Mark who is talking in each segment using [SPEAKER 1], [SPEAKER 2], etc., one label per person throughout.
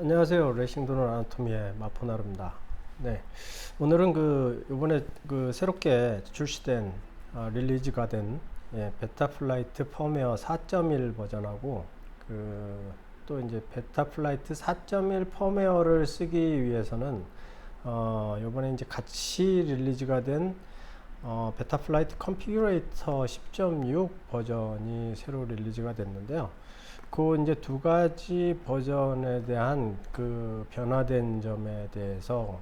[SPEAKER 1] 안녕하세요. 레이싱도는 아나토미의 마포나루입니다. 네, 오늘은 이번에 새롭게 출시된 릴리즈가 된 베타 플라이트 펌웨어 4.1 버전하고 또 이제 베타 플라이트 4.1 펌웨어를 쓰기 위해서는 이번에 이제 같이 릴리즈가 된 베타 플라이트 컨피규레이터 10.6 버전이 새로 릴리즈가 됐는데요. 그 이제 두 가지 버전에 대한 변화된 점에 대해서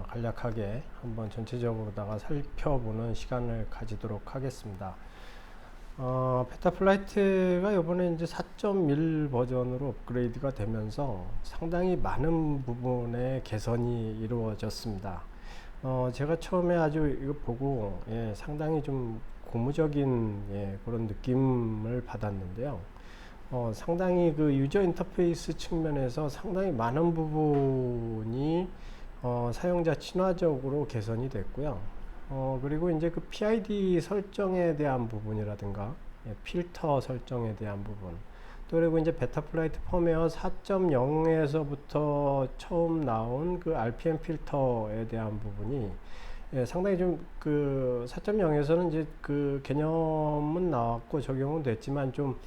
[SPEAKER 1] 간략하게 한번 전체적으로다가 살펴보는 시간을 가지도록 하겠습니다. 베타 플라이트가 이번에 이제 4.1 버전으로 업그레이드가 되면서 상당히 많은 부분의 개선이 이루어졌습니다. 제가 처음에 아주 이거 보고 상당히 좀 고무적인 그런 느낌을 받았는데요. 상당히 유저 인터페이스 측면에서 상당히 많은 부분이 사용자 친화적으로 개선이 됐고요. 그리고 이제 PID 설정에 대한 부분이라든가 필터 설정에 대한 부분, 또 그리고 이제 베타 플라이트 펌웨어 4.0에서부터 처음 나온 RPM 필터에 대한 부분이 상당히 좀 4.0에서는 이제 개념은 나왔고 적용은 됐지만 좀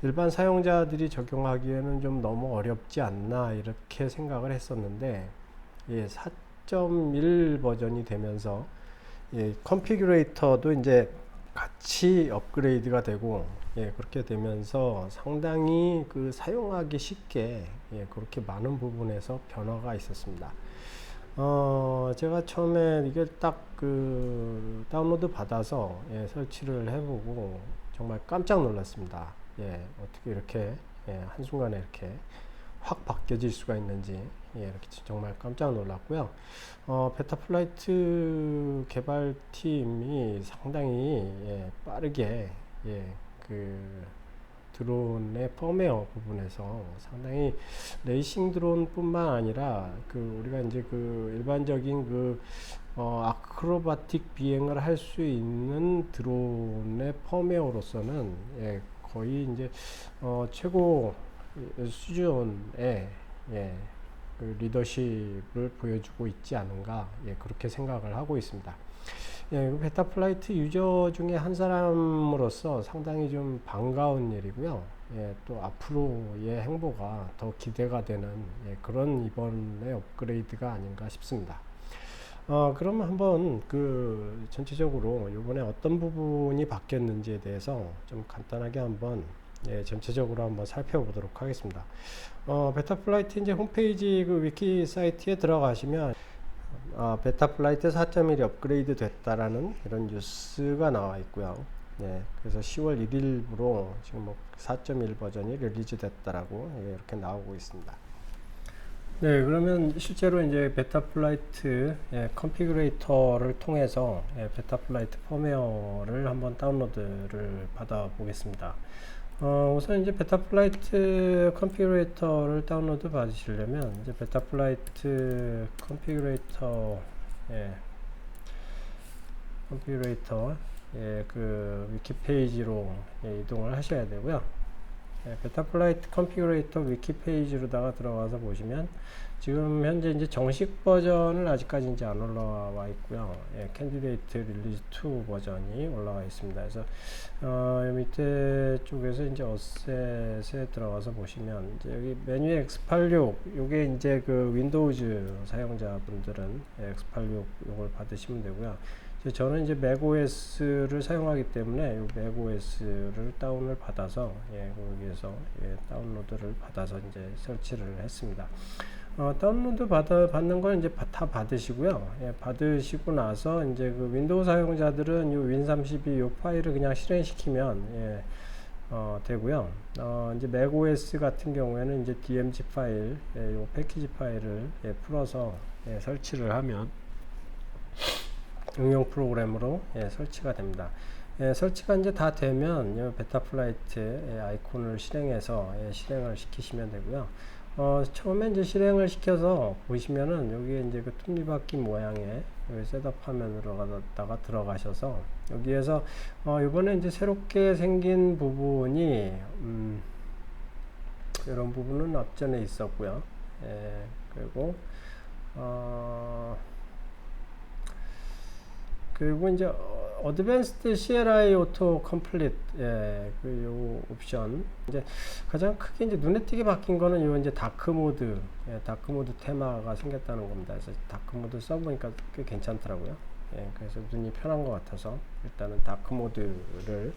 [SPEAKER 1] 일반 사용자들이 적용하기에는 좀 너무 어렵지 않나 이렇게 생각을 했었는데 4.1 버전이 되면서 컨피규레이터도 이제 같이 업그레이드가 되고 그렇게 되면서 상당히 사용하기 쉽게 그렇게 많은 부분에서 변화가 있었습니다. 제가 처음에 이게 딱 다운로드 받아서 설치를 해보고 정말 깜짝 놀랐습니다. 어떻게 이렇게 한순간에 이렇게 확 바뀌어질 수가 있는지 이렇게 정말 깜짝 놀랐고요. 베타 플라이트 개발팀이 상당히 빠르게 드론의 펌웨어 부분에서 상당히 레이싱 드론 뿐만 아니라 우리가 이제 일반적인 아크로바틱 비행을 할 수 있는 드론의 펌웨어로서는 거의 이제 최고 수준의 리더십을 보여주고 있지 않은가 그렇게 생각을 하고 있습니다. 베타 플라이트 유저 중에 한 사람으로서 상당히 좀 반가운 일이고요. 또 앞으로의 행보가 더 기대가 되는 그런 이번의 업그레이드가 아닌가 싶습니다. 그러면 한번 전체적으로 이번에 어떤 부분이 바뀌었는지에 대해서 좀 간단하게 한번 전체적으로 한번 살펴보도록 하겠습니다. 베타 플라이트 이제 홈페이지 위키 사이트에 들어가시면 베타 플라이트 4.1이 업그레이드 됐다라는 이런 뉴스가 나와 있고요. 그래서 10월 1일부로 지금 4.1 버전이 릴리즈 됐다라고 이렇게 나오고 있습니다. 그러면 실제로 이제 베타 플라이트 컨피규레이터를 통해서 베타 플라이트 펌웨어를 한번 다운로드를 받아 보겠습니다. 우선 이제 베타 플라이트 컨피규레이터를 다운로드 받으시려면 이제 베타 플라이트 컨피규레이터 위키 페이지로 이동을 하셔야 되고요. 베타 플라이트 컨피규레이터 위키 페이지로다가 들어가서 보시면 지금 현재 이제 정식 버전은 아직까지 이제 안 올라와 있고요. 캔디데이트 릴리즈 2 버전이 올라와 있습니다. 그래서 밑에 쪽에서 이제 어셋에 들어가서 보시면 이제 여기 메뉴 X86 요게 이제 윈도우즈 사용자분들은 X86 요걸 받으시면 되고요. 저는 이제 맥OS를 사용하기 때문에 이 맥OS를 다운을 받아서 거기에서 다운로드를 받아서 이제 설치를 했습니다. 다운로드 받는 건 이제 다 받으시고요. 받으시고 나서 이제 윈도우 사용자들은 이 윈32 요 파일을 그냥 실행시키면 되고요. 이제 맥OS 같은 경우에는 이제 DMG 파일, 요 패키지 파일을 풀어서 설치를 하면 응용 프로그램으로 설치가 됩니다. 설치가 이제 다 되면 베타 플라이트 아이콘을 실행해서 실행을 시키시면 되고요. 처음에 이제 실행을 시켜서 보시면은 여기에 이제 톱니바퀴 모양의 셋업 화면으로 들어가셔서 여기에서 이번에 이제 새롭게 생긴 부분이 이런 부분은 앞전에 있었고요. 그리고 그리고 이제 어드밴스드 CLI 오토 컴플릿 그 요 옵션 이제 가장 크게 이제 눈에 띄게 바뀐 거는 요 이제 다크 모드 다크 모드 테마가 생겼다는 겁니다. 그래서 다크 모드 써보니까 꽤 괜찮더라고요. 그래서 눈이 편한 것 같아서 일단은 다크 모드를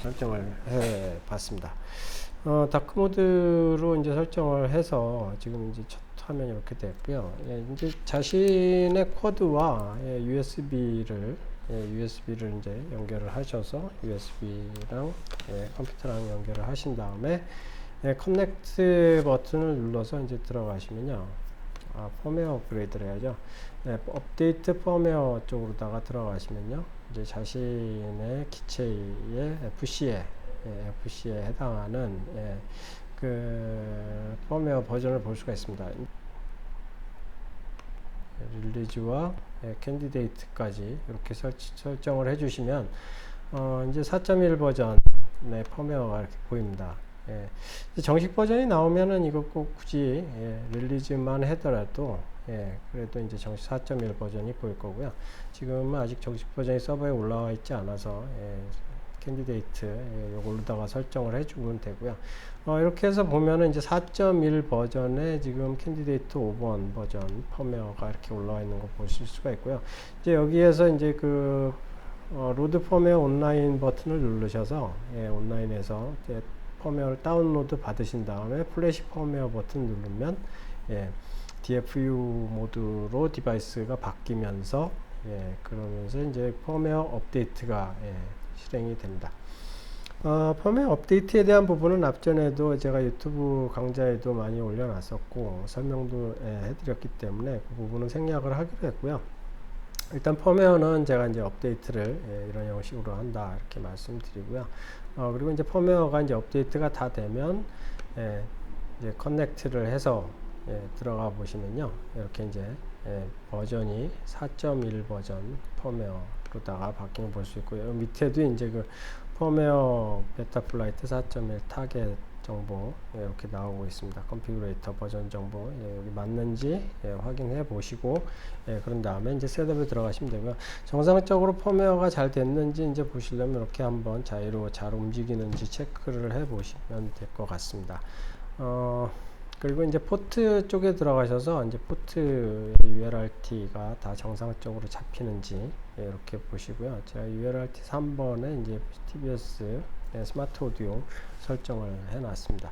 [SPEAKER 1] 설정을 해 봤습니다. 다크 모드로 이제 설정을 해서 지금 이제 첫 화면이 이렇게 됐고요. 이제 자신의 코드와 USB를 이제 연결을 하셔서 USB랑 컴퓨터랑 연결을 하신 다음에 커넥트 버튼을 눌러서 이제 들어가시면요. 펌웨어 업그레이드를 해야죠. 업데이트 펌웨어 쪽으로다가 들어가시면요. 이제 자신의 기체의 FC에 해당하는 그 펌웨어 버전을 볼 수가 있습니다. 릴리즈와 캔디데이트까지 이렇게 설정을 해주시면 이제 4.1 버전의 펌웨어가 이렇게 보입니다. 정식 버전이 나오면은 이거 꼭 굳이 릴리즈만 하더라도 그래도 이제 정식 4.1 버전이 보일 거고요. 지금은 아직 정식 버전이 서버에 올라와 있지 않아서 캔디데이트 요걸로다가 설정을 해주면 되고요. 이렇게 해서 보면은 이제 4.1 버전에 지금 캔디데이트 5번 버전 펌웨어가 이렇게 올라와 있는 거 보실 수가 있고요. 이제 여기에서 이제 그 로드 펌웨어 온라인 버튼을 누르셔서 온라인에서 펌웨어를 다운로드 받으신 다음에 플래시 펌웨어 버튼 누르면 DFU 모드로 디바이스가 바뀌면서 그러면서 이제 펌웨어 업데이트가 실행이 됩니다. 펌웨어 업데이트에 대한 부분은 앞전에도 제가 유튜브 강좌에도 많이 올려놨었고 설명도 해드렸기 때문에 그 부분은 생략을 하기로 했고요. 일단 펌웨어는 제가 이제 업데이트를 이런 형식으로 한다 이렇게 말씀드리고요. 그리고 이제 펌웨어가 이제 업데이트가 다 되면 이제 커넥트를 해서 들어가 보시면요. 이렇게 이제 버전이 4.1 버전 펌웨어로다가 바뀐 걸 볼 수 있고요. 밑에도 이제 그 펌웨어 베타 플라이트 4.1 타겟 정보 이렇게 나오고 있습니다. 컨피그레이터 버전 정보 여기 맞는지 확인해 보시고 그런 다음에 이제 셋업에 들어가시면 되고요. 정상적으로 펌웨어가 잘 됐는지 이제 보시려면 이렇게 한번 자유로 잘 움직이는지 체크를 해 보시면 될 것 같습니다. 그리고 이제 포트 쪽에 들어가셔서 이제 포트의 ULRT가 다 정상적으로 잡히는지 이렇게 보시고요. 제가 ULRT 3번에 이제 TBS 스마트 오디오 설정을 해 놨습니다.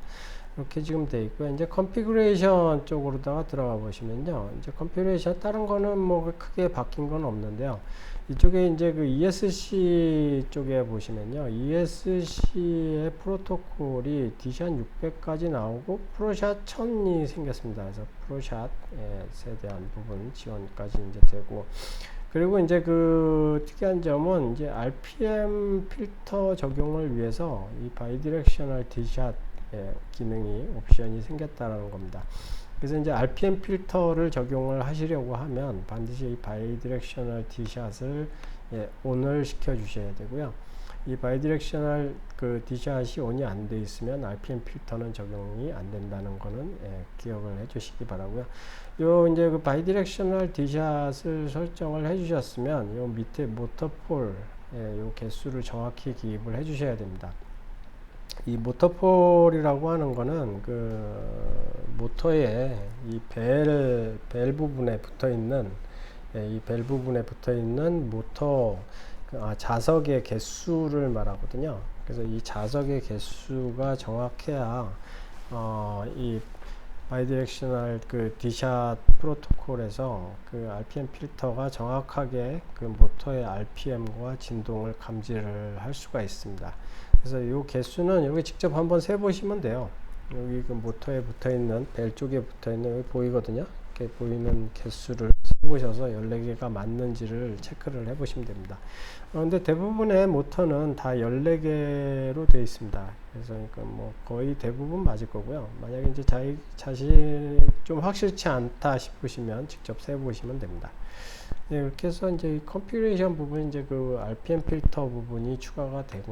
[SPEAKER 1] 이렇게 지금 되어 있고요. 이제 컨피그레이션 쪽으로다가 들어가 보시면요. 이제 컨피그레이션 다른 거는 뭐 크게 바뀐 건 없는데요. 이쪽에 이제 그 ESC 쪽에 보시면요. ESC의 프로토콜이 D샷 600까지 나오고 프로샷 1000이 생겼습니다. 그래서 프로샷에 대한 부분 지원까지 이제 되고 그리고 이제 그 특이한 점은 이제 RPM 필터 적용을 위해서 이 바이디렉셔널 D샷 기능이 옵션이 생겼다는 겁니다. 그래서 이제 RPM 필터를 적용을 하시려고 하면 반드시 이 바이디렉셔널 D샷을 ON을 시켜 주셔야 되고요. 이 바이디렉셔널 그 D샷이 ON이 안 돼 있으면 RPM 필터는 적용이 안 된다는 거는 기억을 해 주시기 바라고요. 요 이제 그 바이디렉셔널 D샷을 설정을 해 주셨으면 요 밑에 모터폴 요 개수를 정확히 기입을 해 주셔야 됩니다. 이 모터폴이라고 하는 거는 그 모터에 이 벨 부분에 붙어 있는 이 벨 부분에 붙어 있는 모터 자석의 개수를 말하거든요. 그래서 이 자석의 개수가 정확해야 이 바이디렉셔널 그 D샷 프로토콜에서 그 RPM 필터가 정확하게 그 모터의 RPM과 진동을 감지를 할 수가 있습니다. 그래서 이 개수는 여기 직접 한번 세 보시면 돼요. 여기 그 모터에 붙어 있는 벨 쪽에 붙어 있는 여기 보이거든요. 이렇게 보이는 개수를 보셔서 14개가 맞는지를 체크를 해 보시면 됩니다. 근데 대부분의 모터는 다 14개로 되어 있습니다. 그래서 뭐 거의 대부분 맞을 거고요. 만약에 이제 자신 좀 확실치 않다 싶으시면 직접 세 보시면 됩니다. 이렇게 해서 이제 이 컨피그레이션 부분 이제 그 RPM 필터 부분이 추가가 된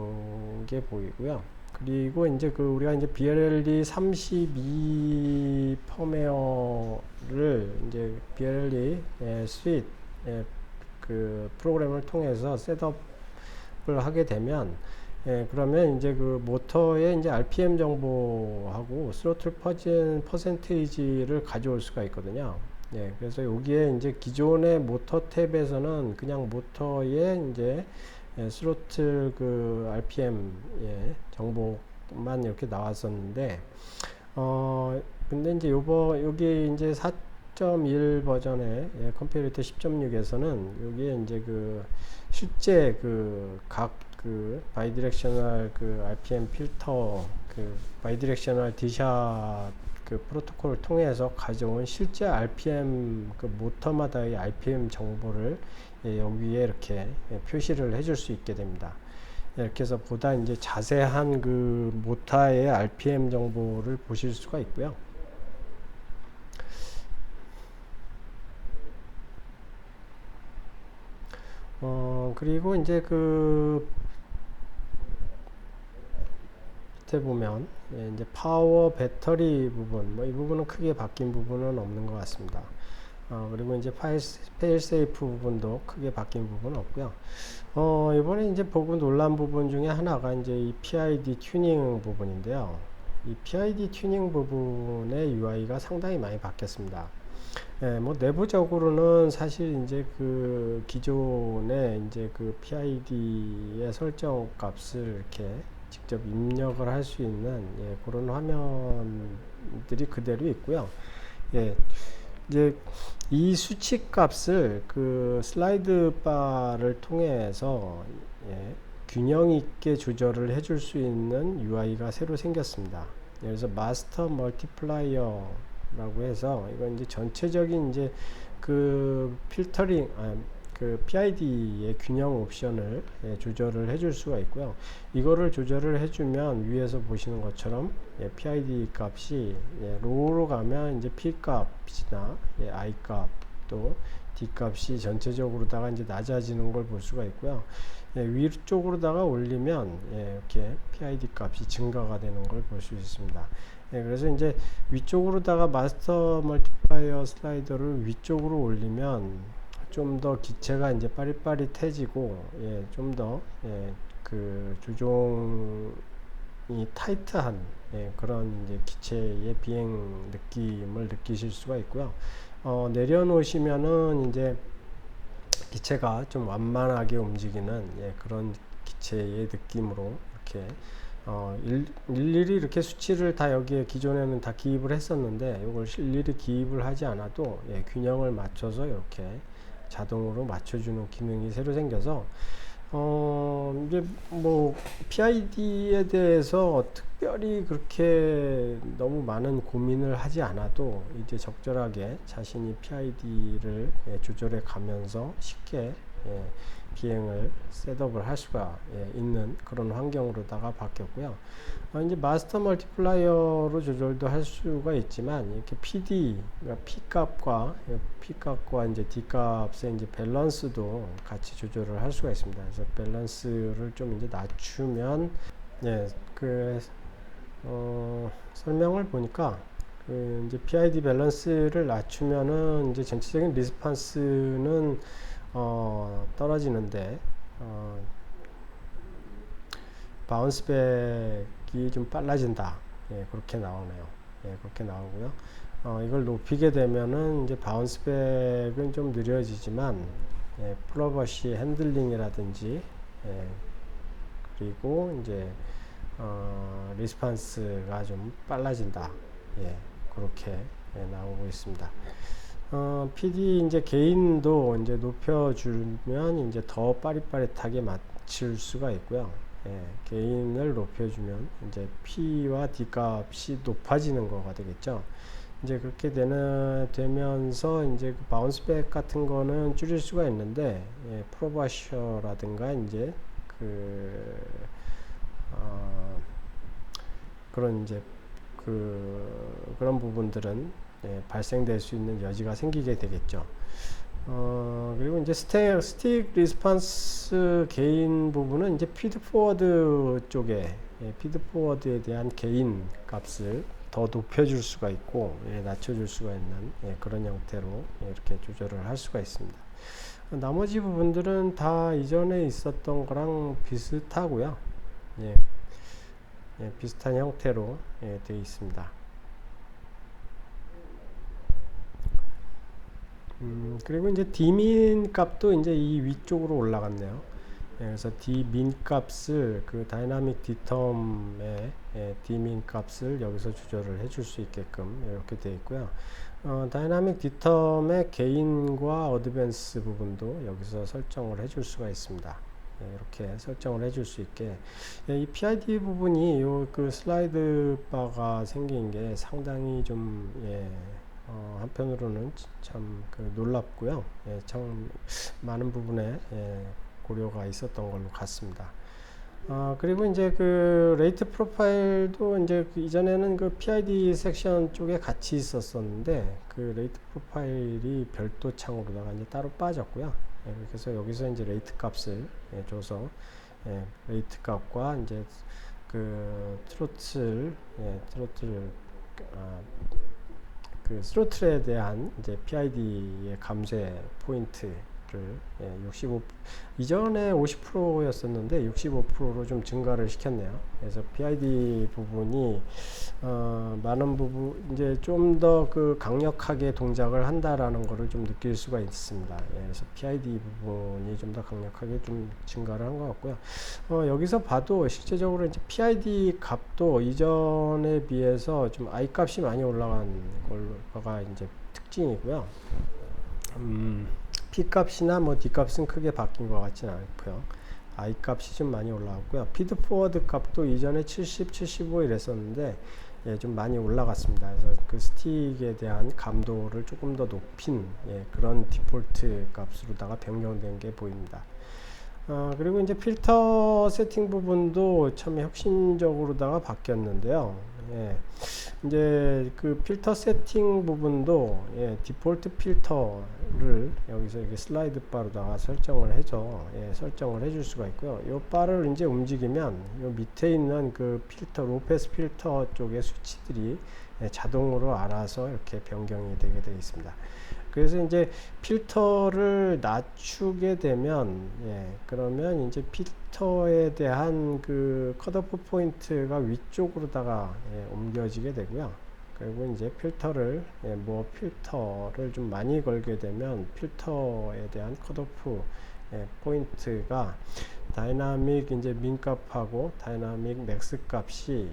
[SPEAKER 1] 게 보이고요. 그리고 이제 그 우리가 이제 BLE 32 펌웨어를 이제 BLE 스윗 그 프로그램을 통해서 셋업을 하게 되면 그러면 이제 그 모터의 이제 RPM 정보하고 스로틀 퍼센테이지를 가져올 수가 있거든요. 그래서 여기에 이제 기존의 모터 탭에서는 그냥 모터의 이제 스로틀 그 RPM 정보만 이렇게 나왔었는데, 근데 이제 여기 이제 4.1 버전의 컴페리터 10.6에서는 여기에 이제 그 실제 그 각 그 바이디렉셔널 그 RPM 필터 그 바이디렉셔널 디샷 그 프로토콜을 통해서 가져온 실제 RPM 그 모터마다의 RPM 정보를 여기에 이렇게 표시를 해줄 수 있게 됩니다. 이렇게 해서 보다 이제 자세한 그 모터의 RPM 정보를 보실 수가 있고요. 그리고 이제 그 밑에 보면 이제 파워 배터리 부분, 뭐 이 부분은 크게 바뀐 부분은 없는 것 같습니다. 그리고 이제 페일 세이프 부분도 크게 바뀐 부분은 없고요. 이번에 이제 보고 놀란 부분 중에 하나가 이제 이 PID 튜닝 부분인데요. 이 PID 튜닝 부분의 UI가 상당히 많이 바뀌었습니다. 뭐 내부적으로는 사실 이제 그 기존에 이제 그 PID의 설정 값을 이렇게 직접 입력을 할 수 있는 그런 화면들이 그대로 있고요. 이제 이 수치 값을 그 슬라이드 바를 통해서 균형 있게 조절을 해줄 수 있는 UI가 새로 생겼습니다. 그래서 마스터 멀티플라이어라고 해서 이건 이제 전체적인 이제 그 필터링 그 PID의 균형 옵션을 조절을 해줄 수가 있고요. 이거를 조절을 해주면 위에서 보시는 것처럼 PID 값이 로우로 가면 이제 P 값이나 I 값 또 D 값이 전체적으로다가 이제 낮아지는 걸 볼 수가 있고요. 위쪽으로다가 올리면 이렇게 PID 값이 증가가 되는 걸 볼 수 있습니다. 그래서 이제 위쪽으로다가 마스터 멀티플라이어 슬라이더를 위쪽으로 올리면 좀 더 기체가 이제 빠릿빠릿해지고 좀 더 그 조종이 타이트한 그런 이제 기체의 비행 느낌을 느끼실 수가 있고요. 내려놓으시면은 이제 기체가 좀 완만하게 움직이는 그런 기체의 느낌으로 이렇게 일일이 이렇게 수치를 다 여기에 기존에는 다 기입을 했었는데 이걸 일일이 기입을 하지 않아도 균형을 맞춰서 이렇게 자동으로 맞춰주는 기능이 새로 생겨서 이제 뭐 PID에 대해서 특별히 그렇게 너무 많은 고민을 하지 않아도 이제 적절하게 자신이 PID를 조절해 가면서 쉽게 비행을 셋업을 할 수가 있는 그런 환경으로다가 바뀌었고요. 이제 마스터 멀티플라이어로 조절도 할 수가 있지만 이렇게 PD, 그러니까 P 값과 이제 D 값의 이제 밸런스도 같이 조절을 할 수가 있습니다. 그래서 밸런스를 좀 이제 낮추면 설명을 보니까 이제 PID 밸런스를 낮추면은 이제 전체적인 리스판스는 떨어지는데 바운스백이 좀 빨라진다. 그렇게 나오네요. 그렇게 나오고요. 이걸 높이게 되면은 이제 바운스백은 좀 느려지지만 플러버시 핸들링이라든지 그리고 이제 리스판스가 좀 빨라진다. 그렇게 나오고 있습니다. PD 이제 게인도 이제 높여주면 이제 더 빠릿빠릿하게 맞출 수가 있고요. 게인을 높여주면 이제 P와 D 값이 높아지는 거가 되겠죠. 이제 그렇게 되면서 이제 그 바운스백 같은 거는 줄일 수가 있는데 프로바셔라든가 이제 그런 이제 그런 부분들은 발생될 수 있는 여지가 생기게 되겠죠. 그리고 이제 스틱 리스판스 게인 부분은 이제 피드 포워드 쪽에 피드포워드에 대한 게인 값을 더 높여줄 수가 있고 낮춰줄 수가 있는 그런 형태로 이렇게 조절을 할 수가 있습니다. 나머지 부분들은 다 이전에 있었던 거랑 비슷하고요. 비슷한 형태로 되어 있습니다. 그리고 이제 dmin 값도 이제 이 위쪽으로 올라갔네요. 그래서 dmin 값을 그 다이나믹 디텀의 dmin 값을 여기서 조절을 해줄 수 있게끔 이렇게 되어 있고요. 다이나믹 디텀의 게인과 어드밴스 부분도 여기서 설정을 해줄 수가 있습니다. 이렇게 설정을 해줄 수 있게 이 PID 부분이 요 그 슬라이드 바가 생긴 게 상당히 좀 한편으로는 참 놀랍고요. 참 많은 부분에 고려가 있었던 걸로 같습니다. 그리고 이제 그 레이트 프로파일도 이제 그 이전에는 그 PID 섹션 쪽에 같이 있었었는데 그 레이트 프로파일이 별도 창으로다가 이제 따로 빠졌고요. 그래서 여기서 이제 레이트 값을 줘서 레이트 값과 이제 그 그 스로틀에 대한 이제 PID의 감쇄 포인트를 65 이전에 50%였었는데 65%로 좀 증가를 시켰네요. 그래서 PID 부분이 많은 부분 이제 좀 더 그 강력하게 동작을 한다라는 것을 좀 느낄 수가 있습니다. 그래서 PID 부분이 좀 더 강력하게 좀 증가를 한 것 같고요. 여기서 봐도 실제적으로 이제 PID 값도 이전에 비해서 좀 I 값이 많이 올라간 걸로가 이제 특징이고요. P 값이나 뭐 D 값은 크게 바뀐 것 같지는 않고요. I 값이 좀 많이 올라갔고요. 피드 포워드 값도 이전에 70, 75 이랬었는데 좀 많이 올라갔습니다. 그래서 그 스틱에 대한 감도를 조금 더 높인 그런 디폴트 값으로다가 변경된 게 보입니다. 그리고 이제 필터 세팅 부분도 참 혁신적으로다가 바뀌었는데요. 이제 그 필터 세팅 부분도 디폴트 필터를 여기서 이렇게 슬라이드 바로다가 설정을 해서 설정을 해줄 수가 있고요. 이 바를 이제 움직이면 이 밑에 있는 그 필터 로패스 필터 쪽의 수치들이 자동으로 알아서 이렇게 변경이 되게 되어 있습니다. 그래서 이제 필터를 낮추게 되면 그러면 이제 필터에 대한 그 컷오프 포인트가 위쪽으로다가 옮겨지게 되고요. 그리고 이제 필터를 필터를 좀 많이 걸게 되면 필터에 대한 컷오프 포인트가 다이나믹 이제 민 값하고 다이나믹 맥스 값이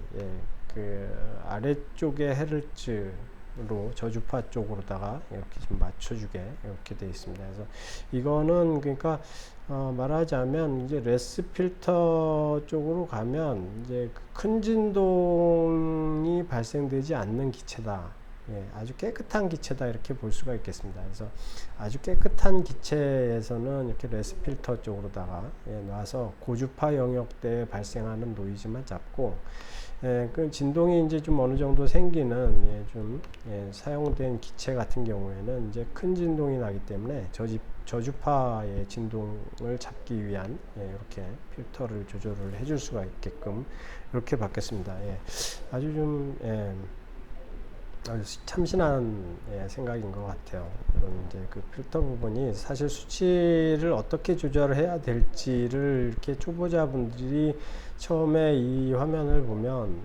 [SPEAKER 1] 그 아래쪽의 헤르츠로 저주파 쪽으로다가 이렇게 좀 맞춰주게 이렇게 되어 있습니다. 그래서 이거는 그러니까 말하자면 이제 레스 필터 쪽으로 가면 이제 큰 진동이 발생되지 않는 기체다. 아주 깨끗한 기체다 이렇게 볼 수가 있겠습니다. 그래서 아주 깨끗한 기체에서는 이렇게 레스 필터 쪽으로다가 놔서 고주파 영역대에 발생하는 노이즈만 잡고 그 진동이 이제 좀 어느 정도 생기는 사용된 기체 같은 경우에는 이제 큰 진동이 나기 때문에 저주파의 진동을 잡기 위한 이렇게 필터를 조절을 해줄 수가 있게끔 이렇게 바뀌었습니다. 아주 좀 아주 참신한 생각인 것 같아요. 그런 이제 그 필터 부분이 사실 수치를 어떻게 조절을 해야 될지를 이렇게 초보자분들이 처음에 이 화면을 보면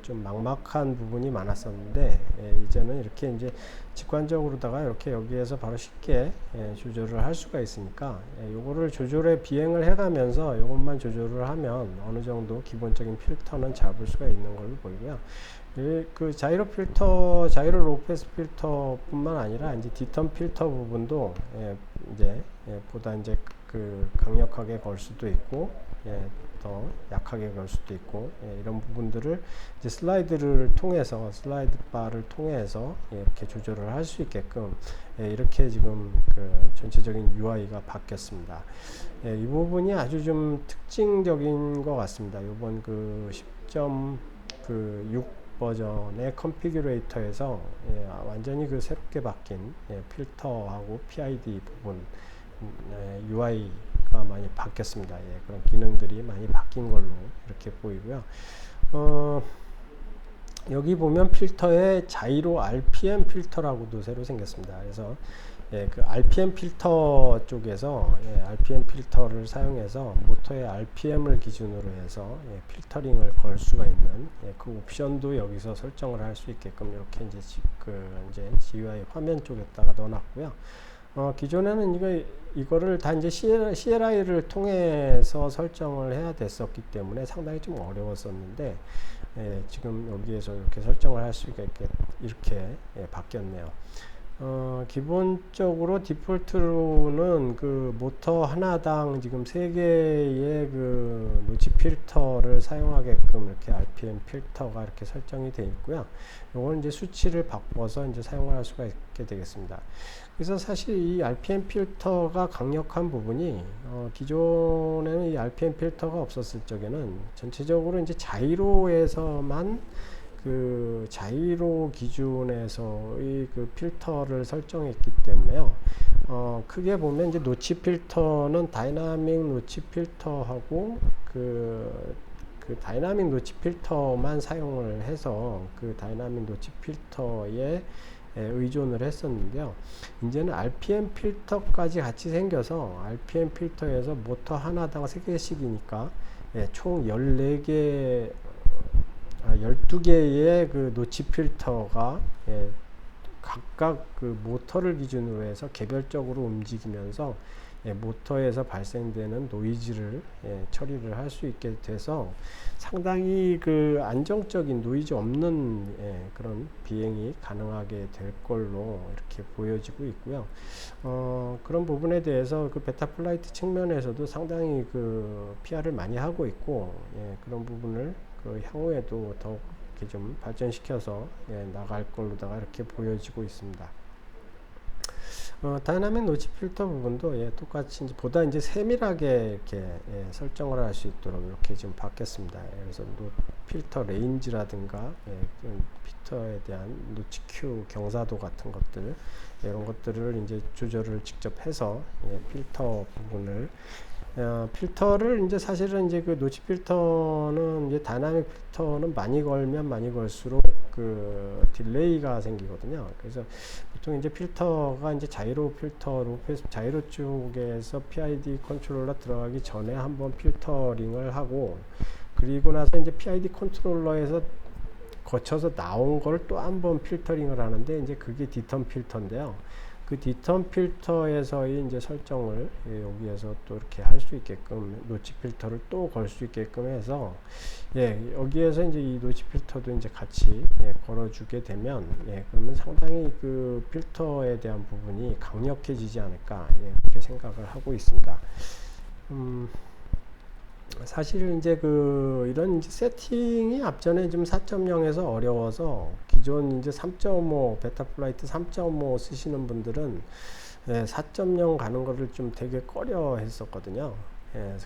[SPEAKER 1] 좀 막막한 부분이 많았었는데 이제는 이렇게 이제 직관적으로다가 이렇게 여기에서 바로 쉽게 조절을 할 수가 있으니까 요거를 조절에 비행을 해가면서 요것만 조절을 하면 어느 정도 기본적인 필터는 잡을 수가 있는 걸로 보이고요. 그 자이로 필터, 자이로 로패스 필터 뿐만 아니라 이제 디텀 필터 부분도 이제 보다 이제 그 강력하게 걸 수도 있고 더 약하게 걸 수도 있고 이런 부분들을 이제 슬라이드를 통해서 슬라이드 바를 통해서 이렇게 조절을 할 수 있게끔 이렇게 지금 그 전체적인 UI가 바뀌었습니다. 이 부분이 아주 좀 특징적인 것 같습니다. 이번 그 10.6 버전의 컨피규레이터에서 완전히 그 새롭게 바뀐 필터하고 PID 부분 UI 필터가 많이 바뀌었습니다. 예, 그런 기능들이 많이 바뀐 걸로 이렇게 보이고요. 여기 보면 필터에 자이로 RPM 필터라고도 새로 생겼습니다. 그래서 예, 그 RPM 필터 쪽에서 RPM 필터를 사용해서 모터의 RPM을 기준으로 해서 필터링을 걸 수가 있는 그 옵션도 여기서 설정을 할 수 있게끔 이렇게 이제 GUI 화면 쪽에다가 넣어놨고요. 기존에는 이거를 다 이제 CLI를 통해서 설정을 해야 됐었기 때문에 상당히 좀 어려웠었는데 지금 여기에서 이렇게 설정을 할 수가 있게 이렇게 바뀌었네요. 기본적으로 디폴트로는 그 모터 하나당 지금 3개의 그 노치 필터를 사용하게끔 이렇게 RPM 필터가 이렇게 설정이 되어 있고요. 요건 이제 수치를 바꿔서 이제 사용할 수가 있게 되겠습니다. 그래서 사실 이 RPM 필터가 강력한 부분이 기존에는 이 RPM 필터가 없었을 적에는 전체적으로 이제 자이로에서만 그 자이로 기준에서의 그 필터를 설정했기 때문에요. 크게 보면 이제 노치 필터는 다이나믹 노치 필터하고 그 다이나믹 노치 필터만 사용을 해서 그 다이나믹 노치 필터에 의존을 했었는데요. 이제는 RPM 필터까지 같이 생겨서 RPM 필터에서 모터 하나당 3개씩이니까 총 12개의 그 노치 필터가 각각 그 모터를 기준으로 해서 개별적으로 움직이면서 모터에서 발생되는 노이즈를 처리를 할 수 있게 돼서 상당히 그 안정적인 노이즈 없는 그런 비행이 가능하게 될 걸로 이렇게 보여지고 있고요. 그런 부분에 대해서 그 베타 플라이트 측면에서도 상당히 그 PR을 많이 하고 있고 그런 부분을 그 향후에도 더욱 이렇게 좀 발전시켜서 나갈 걸로다가 이렇게 보여지고 있습니다. 다이나믹 노치 필터 부분도 똑같이 보다 이제 세밀하게 이렇게 설정을 할 수 있도록 이렇게 지금 바뀌었습니다. 그래서 필터 레인지라든가 필터에 대한 노치 큐 경사도 같은 것들 이런 것들을 이제 조절을 직접 해서 필터 부분을 필터를 이제 사실은 이제 그 노치 필터는 이제 다이나믹 필터는 많이 걸면 많이 걸수록 그 딜레이가 생기거든요. 그래서 보통 이제 필터가 이제 자이로 필터로 자이로 쪽에서 PID 컨트롤러 들어가기 전에 한번 필터링을 하고 그리고 나서 이제 PID 컨트롤러에서 거쳐서 나온 걸 또 한번 필터링을 하는데 이제 그게 디텀 필터인데요. 그 디텀 필터에서의 이제 설정을 여기에서 또 이렇게 할 수 있게끔 노치 필터를 또 걸 수 있게끔 해서 여기에서 이제 이 노치 필터도 이제 같이 걸어주게 되면 그러면 상당히 그 필터에 대한 부분이 강력해지지 않을까 이렇게 생각을 하고 있습니다. 사실 이제 이런 이제 세팅이 앞전에 좀 4.0에서 어려워서 기존 이제 3.5 베타 플라이트 3.5 쓰시는 분들은 4.0 가는 거를 좀 되게 꺼려 했었거든요.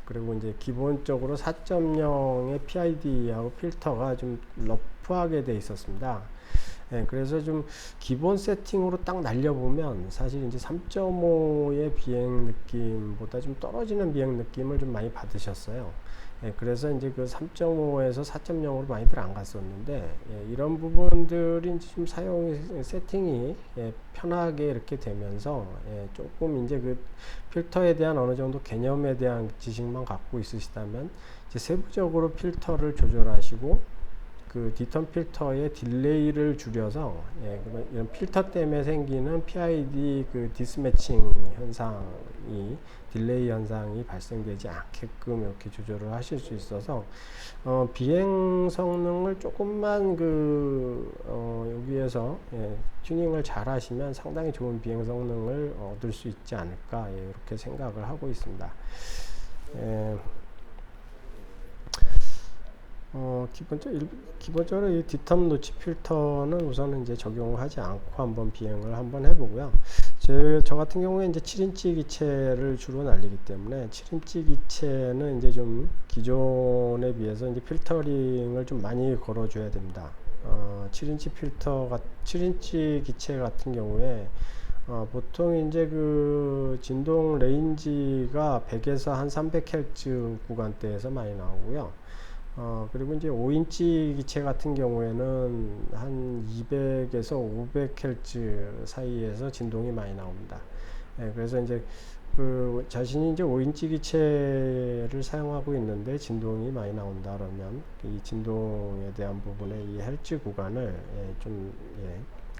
[SPEAKER 1] 그리고 이제 기본적으로 4.0의 PID하고 필터가 좀 러프하게 돼 있었습니다. 그래서 좀 기본 세팅으로 딱 날려보면 사실 이제 3.5의 비행 느낌보다 좀 떨어지는 비행 느낌을 좀 많이 받으셨어요. 그래서 이제 그 3.5에서 4.0으로 많이들 안 갔었는데 이런 부분들이 이제 좀 세팅이 편하게 이렇게 되면서 조금 이제 그 필터에 대한 어느 정도 개념에 대한 지식만 갖고 있으시다면 이제 세부적으로 필터를 조절하시고 그 디텀 필터의 딜레이를 줄여서 이런 필터 때문에 생기는 PID 그 디스매칭 현상이 딜레이 현상이 발생되지 않게끔 이렇게 조절을 하실 수 있어서 비행 성능을 조금만 여기에서 튜닝을 잘 하시면 상당히 좋은 비행 성능을 얻을 수 있지 않을까 이렇게 생각을 하고 있습니다. 기본적으로 이 디텀 노치 필터는 우선은 이제 적용하지 않고 한번 비행을 한번 해보고요. 저 같은 경우에 이제 7인치 기체를 주로 날리기 때문에 7인치 기체는 이제 좀 기존에 비해서 이제 필터링을 좀 많이 걸어줘야 됩니다. 7인치 기체 같은 경우에 보통 이제 그 진동 레인지가 100에서 한 300Hz 구간대에서 많이 나오고요. 그리고 이제 5인치 기체 같은 경우에는 한 200에서 500Hz 사이에서 진동이 많이 나옵니다. 예, 그래서 이제 그 자신이 이제 5인치 기체를 사용하고 있는데 진동이 많이 나온다 그러면 이 진동에 대한 부분의 이 헬츠 구간을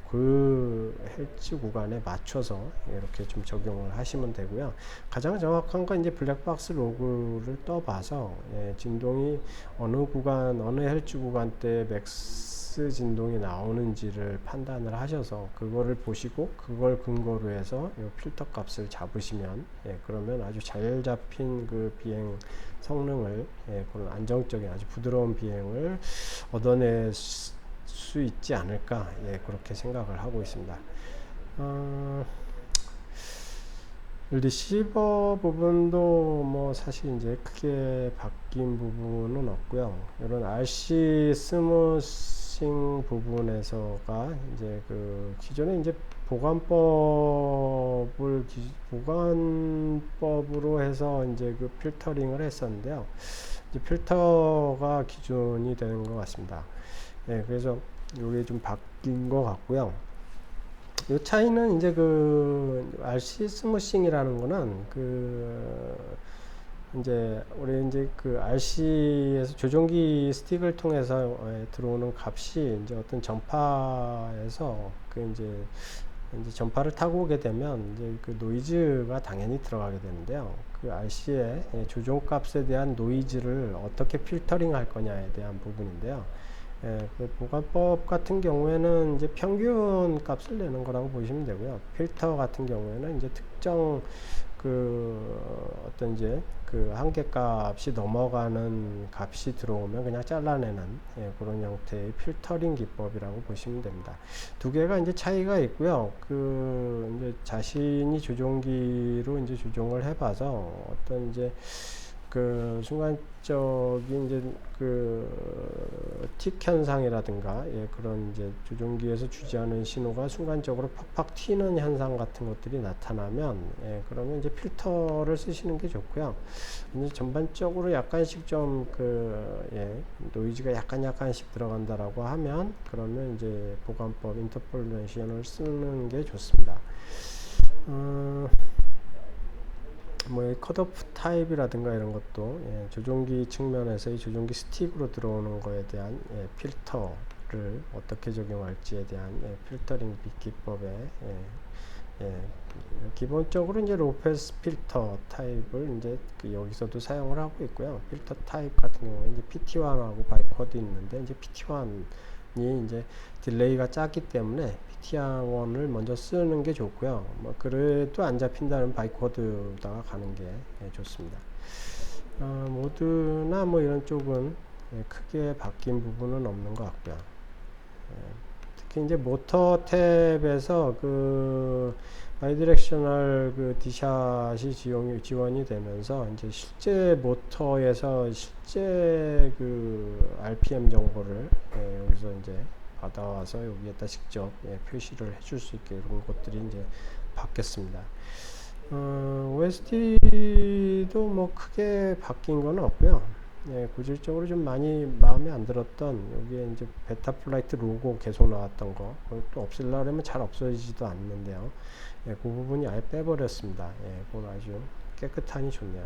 [SPEAKER 1] 그 헬츠 구간에 맞춰서 이렇게 좀 적용을 하시면 되고요. 가장 정확한 건 이제 블랙박스 로그를 떠봐서 진동이 어느 구간, 어느 헬츠 구간대 맥스 진동이 나오는지를 판단을 하셔서 그거를 보시고 그걸 근거로 해서 이 필터 값을 잡으시면 그러면 아주 잘 잡힌 그 비행 성능을 그런 안정적인 아주 부드러운 비행을 얻어낼 수 있지 않을까 그렇게 생각을 하고 있습니다. 리시버 부분도 뭐 사실 이제 크게 바뀐 부분은 없고요. 이런 RC 스무싱 부분에서가 이제 그 기존에 이제 보관법으로 해서 이제 그 필터링을 했었는데요. 이제 필터가 기준이 되는 것 같습니다. 그래서 이게 좀 바뀐 것 같고요. 이 차이는 이제 그 RC 스무싱이라는 거는 이제 우리 이제 그 RC에서 조종기 스틱을 통해서 들어오는 값이 이제 어떤 전파에서 이제 전파를 타고 오게 되면 이제 그 노이즈가 당연히 들어가게 되는데요. 그 RC의 조종 값에 대한 노이즈를 어떻게 필터링 할 거냐에 대한 부분인데요. 그 보관법 같은 경우에는 이제 평균 값을 내는 거라고 보시면 되고요. 필터 같은 경우에는 이제 특정 어떤 이제 그 한계 값이 넘어가는 값이 들어오면 그냥 잘라내는 그런 형태의 필터링 기법이라고 보시면 됩니다. 두 개가 이제 차이가 있고요. 이제 자신이 조종기로 이제 조종을 해봐서 어떤 이제 그 순간적인 이제 틱 현상이라든가 그런 이제 조종기에서 주지하는 신호가 순간적으로 팍팍 튀는 현상 같은 것들이 나타나면 그러면 이제 필터를 쓰시는 게 좋고요. 이제 전반적으로 약간씩 좀 노이즈가 약간씩 들어간다라고 하면 그러면 이제 보관법 인터폴레이션을 쓰는 게 좋습니다. 뭐 컷오프 타입이라든가 이런 것도 조종기 측면에서의 조종기 스틱으로 들어오는 거에 대한 필터를 어떻게 적용할지에 대한 필터링 기법에 기본적으로 이제 로패스 필터 타입을 이제 여기서도 사용을 하고 있고요. 필터 타입 같은 경우에 이제 PT1하고 바이쿼드 있는데 이제 PT1이 이제 딜레이가 작기 때문에 PT1을 먼저 쓰는 게 좋고요. 뭐 그래도 안 잡힌다는 바이쿼드다가 가는 게 좋습니다. 모드나 뭐 이런 쪽은 크게 바뀐 부분은 없는 것 같고요. 특히 이제 모터 탭에서 바이디렉셔널 디샷이 지원이 되면서 이제 실제 모터에서 실제 RPM 정보를 여기서 이제 받아와서 여기에다 직접 표시를 해줄 수 있게 이런 것들이 이제 바뀌었습니다. OST도 뭐 크게 바뀐 건 없고요. 고질적으로 좀 많이 마음에 안 들었던 여기에 이제 베타플라이트 로고 계속 나왔던 거 또 없애려고 하면 잘 없어지지도 않는데요. 그 부분이 아예 빼버렸습니다. 그건 아주 깨끗하니 좋네요.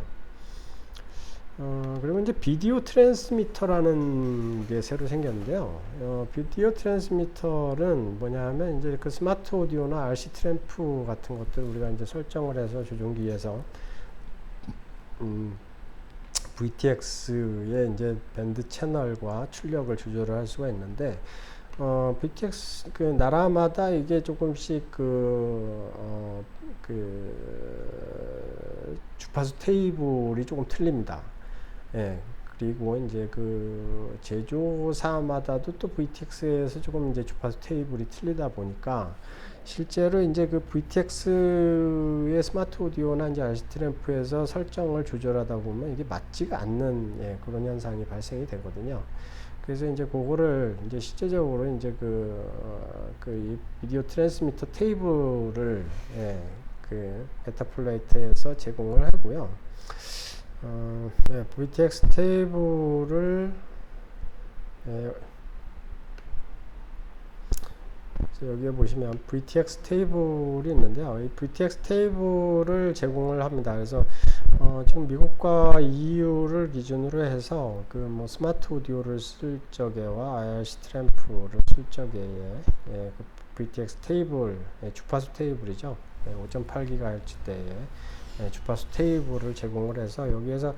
[SPEAKER 1] 그리고 이제 비디오 트랜스미터라는 게 새로 생겼는데요. 비디오 트랜스미터는 뭐냐 하면 이제 그 스마트 오디오나 RC 트램프 같은 것들 우리가 이제 설정을 해서 조종기에서 VTX의 이제 밴드 채널과 출력을 조절을 할 수가 있는데 VTX 나라마다 이게 조금씩 주파수 테이블이 조금 틀립니다. 그리고 이제 제조사마다도 또 VTX에서 조금 이제 주파수 테이블이 틀리다 보니까 실제로 이제 VTX의 스마트 오디오나 이제 RC 트램프에서 설정을 조절하다 보면 이게 맞지가 않는 그런 현상이 발생이 되거든요. 그래서 이제 그거를 이제 실제적으로 이제 이 비디오 트랜스미터 테이블을 그 베타플라이트에서 제공을 하고요. VTX 테이블을 여기에 보시면 VTX 테이블이 있는데요. 이 VTX 테이블을 제공을 합니다. 그래서 지금 미국과 EU를 기준으로 해서 그 뭐 스마트 오디오를 쓸 적에와 IRC 트램프를 쓸 적에 그 VTX 테이블, 주파수 테이블이죠. 5.8GHz 대의 주파수 테이블을 제공을 해서 여기에서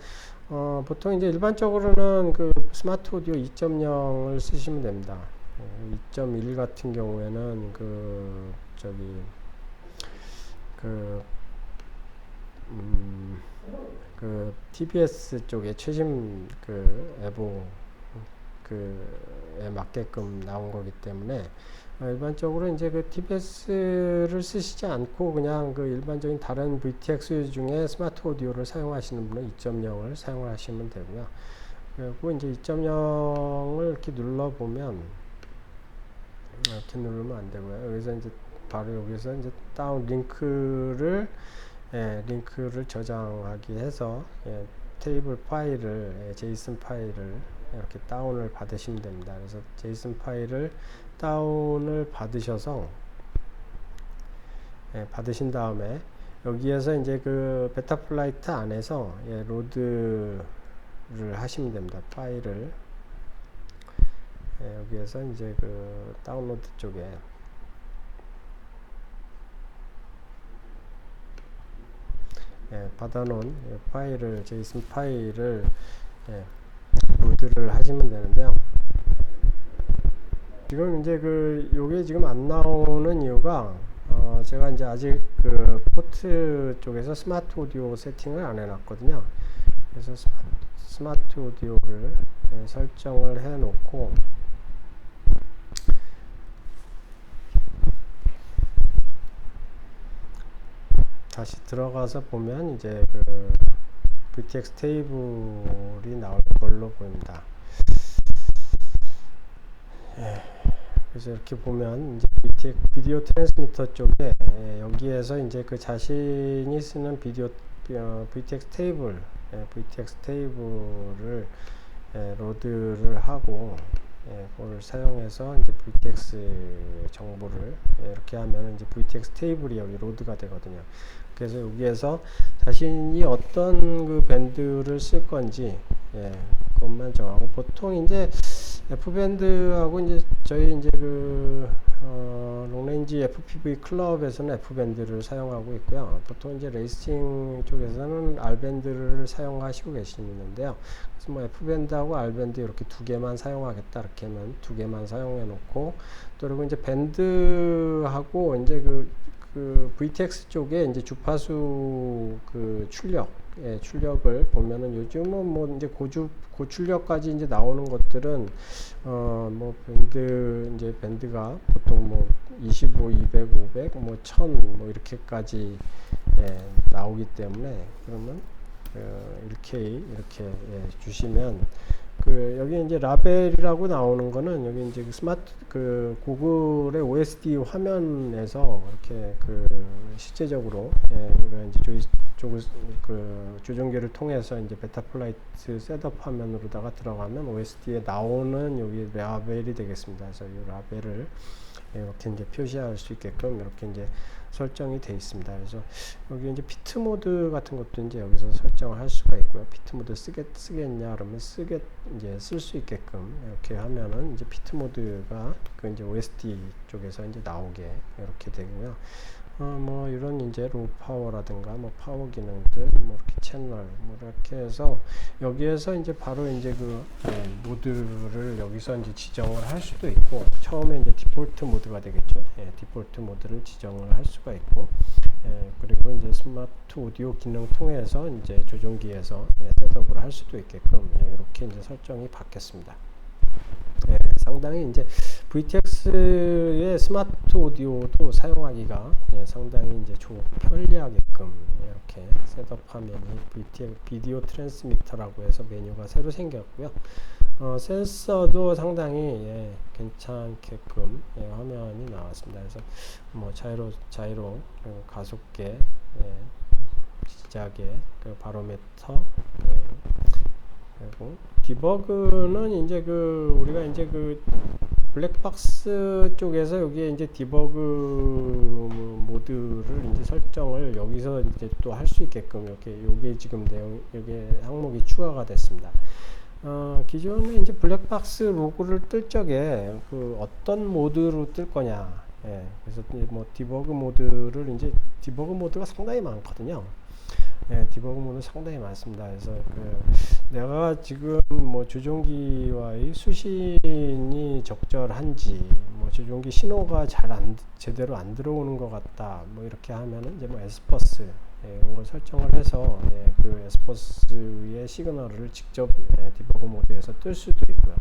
[SPEAKER 1] 보통 이제 일반적으로는 그 스마트 오디오 2.0을 쓰시면 됩니다. 2.1 같은 경우에는 그 TBS 쪽에 최신 그 에보 그에 맞게끔 나온 거기 때문에 일반적으로 이제 그 TBS를 쓰시지 않고 그냥 그 일반적인 다른 VTX 중에 스마트 오디오를 사용하시는 분은 2.0을 사용하시면 되고요. 그리고 이제 2.0을 이렇게 눌러보면 이렇게 누르면 안 되고요. 여기서 이제 바로 여기서 이제 다운 링크를 저장하기 해서 테이블 파일을 제이슨 파일을 이렇게 다운을 받으시면 됩니다. 그래서 제이슨 파일을 다운을 받으셔서 받으신 다음에 여기에서 이제 그 베타플라이트 안에서 로드를 하시면 됩니다. 파일을 여기에서 이제 그 다운로드 쪽에 받아놓은 파일을 제이슨 파일을 로드를 하시면 되는데요. 지금 이제 요게 지금 안 나오는 이유가 제가 이제 아직 그 포트 쪽에서 스마트 오디오 세팅을 안 해놨거든요. 그래서 스마트 오디오를 설정을 해 놓고 다시 들어가서 보면 이제 그 VTX 테이블이 나올 걸로 보입니다. 그래서 이렇게 보면 이제 비디오 트랜스미터 쪽에 여기에서 이제 그 자신이 쓰는 VTX 테이블을 로드를 하고 그걸 사용해서 이제 VTX 정보를 이렇게 하면 이제 VTX 테이블이 여기 로드가 되거든요. 그래서 여기에서 자신이 어떤 그 밴드를 쓸 건지 그것만 정하고, 보통 이제 F밴드하고 이제 저희 이제 롱레인지 FPV 클럽에서는 F밴드를 사용하고 있고요. 보통 이제 레이싱 쪽에서는 R밴드를 사용하시고 계시는데요. 그래서 뭐 F밴드하고 R밴드 이렇게 두 개만 사용하겠다 이렇게 하면 두 개만 사용해 놓고, 또 그리고 이제 밴드하고 이제 그 VTX 쪽에 이제 주파수 그 출력을 보면은 요즘은 뭐 이제 고출력까지 이제 나오는 것들은 뭐 밴드가 보통 뭐 25, 200, 500, 뭐 1000 뭐 이렇게까지 나오기 때문에, 그러면 1K 이렇게 주시면 여기 이제 라벨이라고 나오는 거는 여기 이제 고글의 OSD 화면에서 이렇게 실제적으로 우리가 이제 조종기를 통해서 이제 베타플라이트 셋업 화면으로다가 들어가면 OSD에 나오는 여기 라벨이 되겠습니다. 그래서 이 라벨을 이렇게 이제 표시할 수 있게끔 이렇게 이제 설정이 되어 있습니다. 그래서 여기 이제 피트 모드 같은 것도 이제 여기서 설정을 할 수가 있고요. 피트 모드 쓰겠냐 그러면 이제 쓸 수 있게끔 이렇게 하면은 이제 피트 모드가 이제 OSD 쪽에서 이제 나오게 이렇게 되고요. 뭐 이런 이제 로우 파워라든가 뭐 파워 기능들 뭐 이렇게 채널 뭐 이렇게 해서 여기에서 이제 바로 이제 모드를 여기서 이제 지정을 할 수도 있고, 처음에 이제 디폴트 모드가 되겠죠. 디폴트 모드를 지정을 할 수가 있고, 그리고 이제 스마트 오디오 기능 통해서 이제 조종기에서 셋업을 할 수도 있게끔 이렇게 이제 설정이 바뀌었습니다. 상당히 이제 VTX의 스마트 오디오도 사용하기가 상당히 이제 편리하게끔 이렇게 셋업 화면이 비디오 트랜스미터라고 해서 메뉴가 새로 생겼고요. 센서도 상당히 괜찮게끔 화면이 나왔습니다. 그래서 뭐 자이로 그리고 가속계, 시작의 그 바로미터, 그리고 디버그는 이제 우리가 이제 블랙박스 쪽에서 여기에 이제 디버그 모드를 이제 설정을 여기서 이제 또 할 수 있게끔 이렇게 요게 지금 요게 항목이 추가가 됐습니다. 기존에 이제 블랙박스 로고를 뜰 적에 어떤 모드로 뜰 거냐. 그래서 뭐 디버그 모드가 상당히 많거든요. 디버그 모드 상당히 많습니다. 그래서 내가 지금 뭐 조종기와의 수신이 적절한지, 뭐 조종기 신호가 제대로 안 들어오는 것 같다, 뭐 이렇게 하면은 이제 뭐 에스퍼스 이런 걸 설정을 해서 그 에스퍼스의 시그널을 직접 디버그 모드에서 뜰 수도 있고요.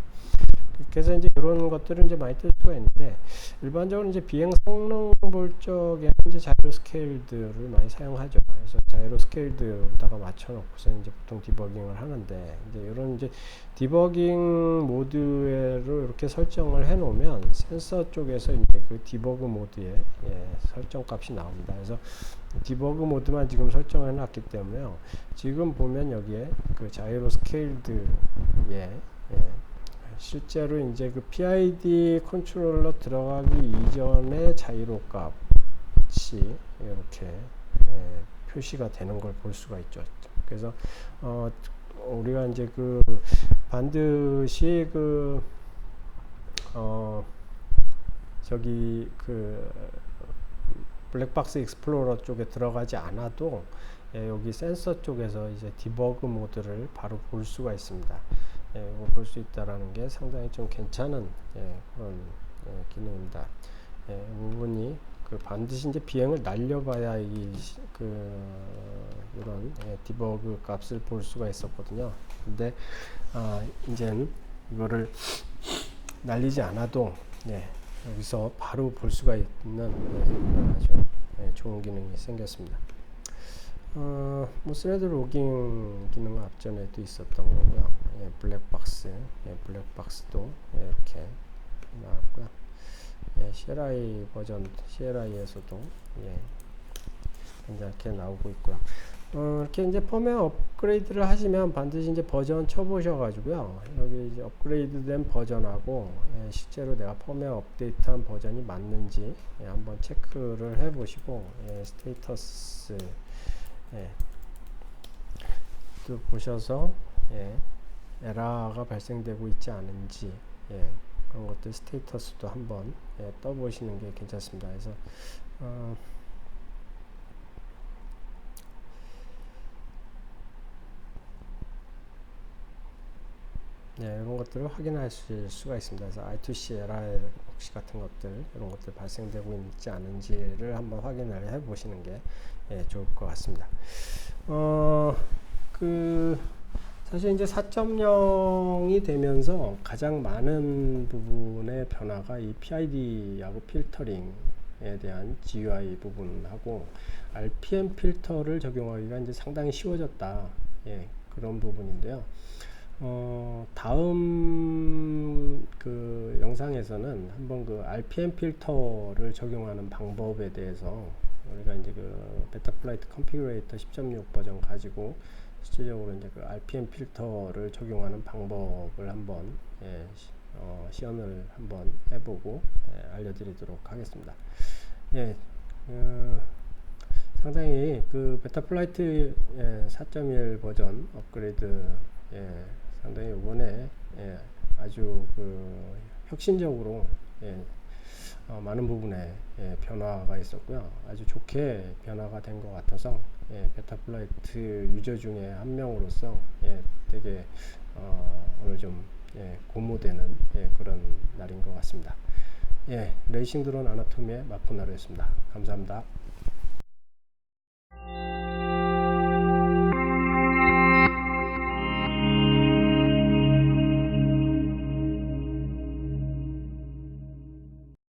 [SPEAKER 1] 그래서 이제 이런 것들을 이제 많이 뜰 수가 있는데, 일반적으로 이제 비행 성능 볼 적에는 이제 자이로 스케일드를 많이 사용하죠. 그래서 자이로 스케일드에다가 맞춰놓고서 이제 보통 디버깅을 하는데, 이제 이런 이제 디버깅 모드로 이렇게 설정을 해놓으면 센서 쪽에서 이제 그 디버그 모드의 설정 값이 나옵니다. 그래서 디버그 모드만 지금 설정해 놨기 때문에요. 지금 보면 여기에 그 자이로 스케일드 실제로 이제 그 PID 컨트롤러 들어가기 이전에 자이로 값이 이렇게 표시가 되는 걸 볼 수가 있죠. 그래서 우리가 이제 반드시 저기 블랙박스 익스플로러 쪽에 들어가지 않아도 여기 센서 쪽에서 이제 디버그 모드를 바로 볼 수가 있습니다. 볼 수 있다라는 게 상당히 좀 괜찮은 그런 기능입니다. 이 부분이 반드시 이제 비행을 날려봐야 이런 디버그 값을 볼 수가 있었거든요. 근데 이제는 이거를 날리지 않아도 여기서 바로 볼 수가 있는 아주 좋은 기능이 생겼습니다. 뭐 스레드 로깅 기능은 앞전에도 있었던 거고요. 블랙박스도 이렇게 나왔고요. CLI 버전, CLI에서도 이렇게 나오고 있고요. 이렇게 이제 펌웨어 업그레이드를 하시면 반드시 이제 버전 쳐보셔가지고요. 여기 이제 업그레이드된 버전하고 실제로 내가 펌웨어 업데이트한 버전이 맞는지 한번 체크를 해보시고 스테이터스 또 보셔서 에러가 발생되고 있지 않은지 그런 것들 스테이터스도 한번 떠보시는 게 괜찮습니다. 그래서 이런 것들을 확인하실 수가 있습니다. 그래서 I2C 에러 혹시 같은 것들 이런 것들 발생되고 있지 않은지를 한번 확인을 해보시는 게 좋을 것 같습니다. 사실 이제 4.0이 되면서 가장 많은 부분의 변화가 이 PID하고 필터링에 대한 GUI 부분하고 RPM 필터를 적용하기가 이제 상당히 쉬워졌다. 그런 부분인데요. 다음 영상에서는 한번 RPM 필터를 적용하는 방법에 대해서 우리가 이제 베타플라이트 컨피그레이터 10.6 버전 가지고 실질적으로 이제 RPM 필터를 적용하는 방법을 한번 시연을 한번 해보고 알려드리도록 하겠습니다. 상당히 베타플라이트 4.1 버전 업그레이드 상당히 이번에 아주 혁신적으로 많은 부분에 변화가 있었고요. 아주 좋게 변화가 된 것 같아서 베타플라이트 유저 중에 한 명으로서 되게 오늘 좀 고무되는 그런 날인 것 같습니다. 레이싱 드론 아나토미의 마코나루였습니다. 감사합니다.